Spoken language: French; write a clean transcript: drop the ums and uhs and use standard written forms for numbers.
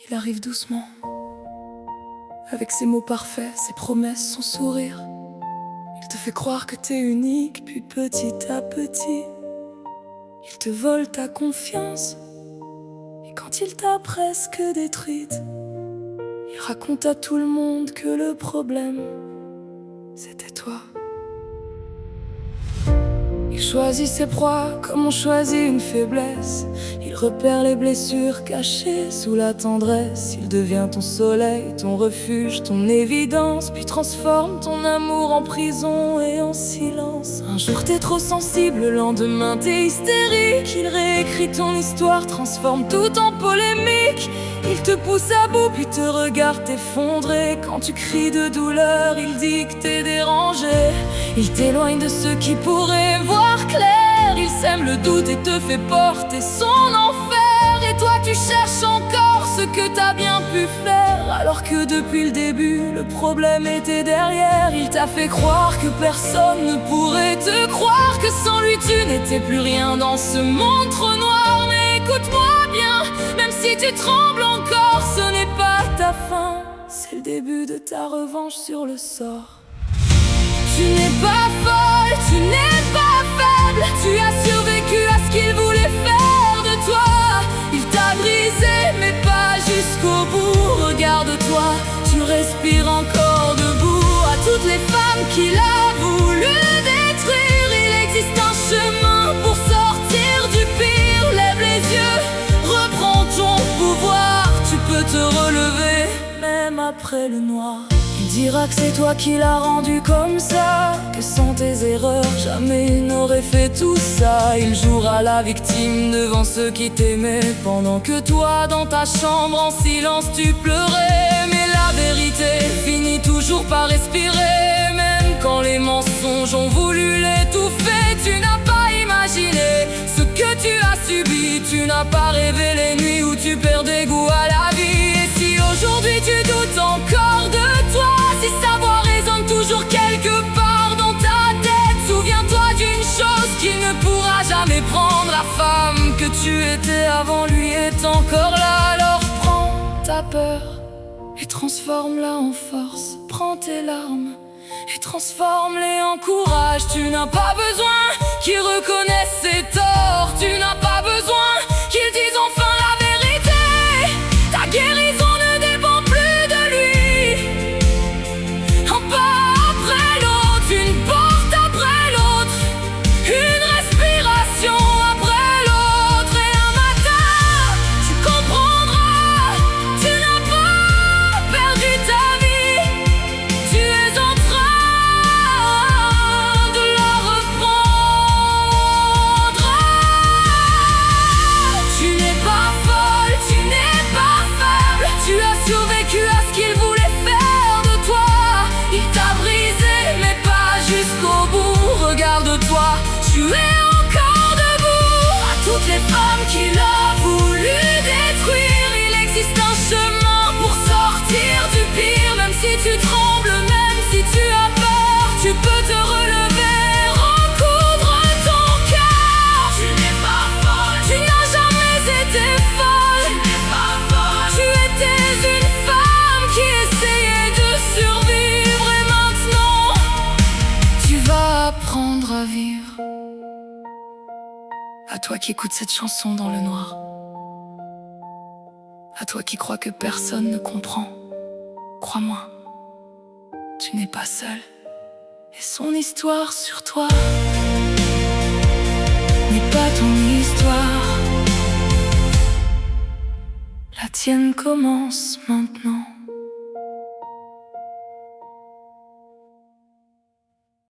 Il arrive doucement, avec ses mots parfaits, ses promesses, son sourire. Il te fait croire que t'es unique, puis petit à petit, il te vole ta confiance. Et quand il t'a presque détruite, il raconte à tout le monde que le problème, c'était toi. Il choisit ses proies comme on choisit une faiblesse. Il repère les blessures cachées sous la tendresse. Il devient ton soleil, ton refuge, ton évidence, puis transforme ton amour en prison et en silence. Un jour t'es trop sensible, le lendemain t'es hystérique. Il réécrit ton histoire, transforme tout en polémique. Il te pousse à bout, puis te regarde t'effondrer. Quand tu cries de douleur, il dit que t'es dérangé. Il t'éloigne de ceux qui pourraient voir clair. Il sème le doute et te fait porter son enfer. Et toi tu cherches encore ce que t'as bien pu faire, alors que depuis le début, le problème était derrière. Il t'a fait croire que personne ne pourrait te croire, que sans lui tu n'étais plus rien dans ce monde trop noir. Mais écoute-moi bien, même si tu trembles encore, ce n'est pas ta fin, c'est le début de ta revanche sur le sort. Tu n'es pas folle, tu n'es pas faible. Tu as survécu à ce qu'il voulait faire de toi. Il t'a brisé, mais pas jusqu'au bout. Regarde-toi, tu respires encore debout. À toutes les femmes qu'il a voulu détruire, il existe un chemin pour sortir du pire. Lève les yeux, reprends ton pouvoir. Tu peux te relever, même après le noir. Il dira que c'est toi qui l'as rendu comme ça, que sans tes erreurs, jamais il n'aurait fait tout ça. Il jouera la victime devant ceux qui t'aimaient, pendant que toi, dans ta chambre, en silence, tu pleurais. Mais la vérité finit toujours par respirer, même quand les mensonges ont voulu l'étouffer. Tu n'as pas imaginé ce que tu as subi, tu n'as pas rêvé les nuits où tu perdais goût à la vie. Et si aujourd'hui tu doutes encore de toi, si sa voix résonne toujours quelque part dans ta tête, souviens-toi d'une chose, qu'il ne pourra jamais prendre. La femme que tu étais avant lui est encore là. Alors prends ta peur et transforme-la en force. Prends tes larmes et transforme-les en courage. Tu n'as pas besoin qu'il reconnaisse ses torts. Tu n'as pas besoin qu'il dise enfin la vérité. Ta guérison ne dépend plus de lui. Un pas après l'autre, une porte après l'autre, une respiration après l'autre. Et un matin, tu comprendras, tu n'as pas perdu ta vie. Tu es en train de la reprendre. Tu n'es pas folle, tu n'es pas faible. Tu as survécu à ce qu'il voulait faire de toi. Il t'a brisé, mais pas jusqu'au bout. Regarde-toi, tu es encore debout. À toutes les femmes qu'il a voulu détruire, il existe un chemin pour sortir du pire. Même si tu trembles, même si tu as peur, tu peux te relever, recoudre ton cœur. Tu n'es pas folle, tu n'as jamais été folle. Tu n'es pas folle, tu étais une femme qui essayait de survivre. Et maintenant, tu vas apprendre à vivre. À toi qui écoutes cette chanson dans le noir, à toi qui crois que personne ne comprend, crois-moi, tu n'es pas seul. Et son histoire sur toi n'est pas ton histoire. La tienne commence maintenant.